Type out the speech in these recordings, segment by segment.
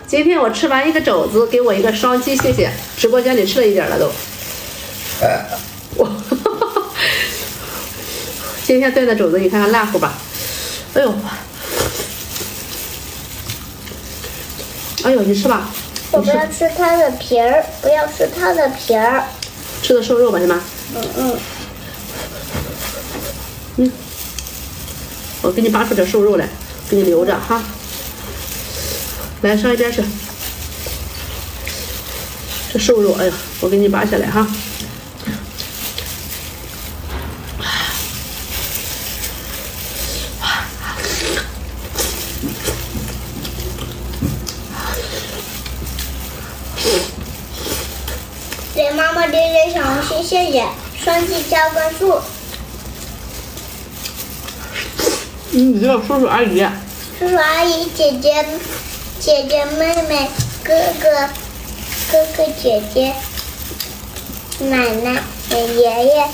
今天我吃完一个肘子，给我一个双击，谢谢。直播间里吃了一点了都。我今天炖的肘子，你看看烂乎吧？哎呦，哎呦，你吃吧。我不要吃它的皮儿，不要吃它的皮儿。吃的瘦肉吧，是吗？我给你拔出点瘦肉来，给你留着哈。来，上一边去。这瘦肉，哎呀，我给你拔下来哈。给妈妈点点小红心，谢谢，双击加关注。你叫叔叔阿姨。叔叔阿姨、姐姐、妹妹、哥哥、姐姐、奶奶、爷爷，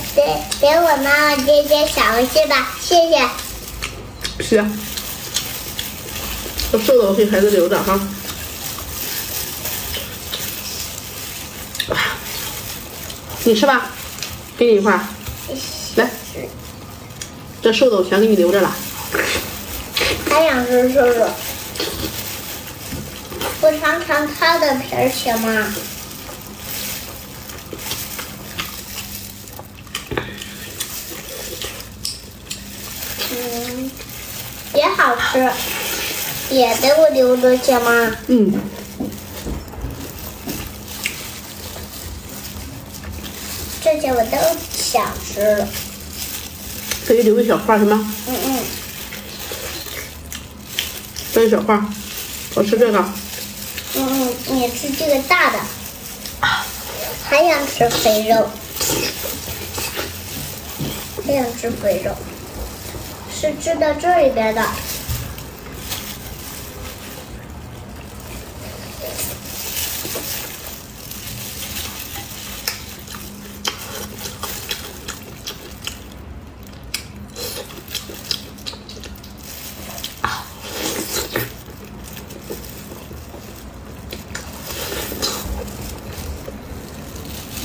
给我妈妈点点小红心吧，谢谢。是啊，这瘦的我给孩子留着哈。你吃吧，给你一块儿。来，这瘦的我全给你留着了。还想吃瘦肉，我尝尝它的皮儿行吗？也好吃，也给我留着行吗？这些我都想吃了。可以留一小块是吗？分一小块，我吃这个。你吃这个大的。还想吃肥肉，还想吃肥肉，是吃到这里边的。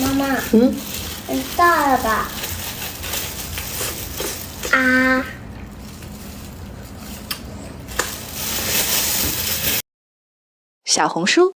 妈妈，很大了吧？啊！小红书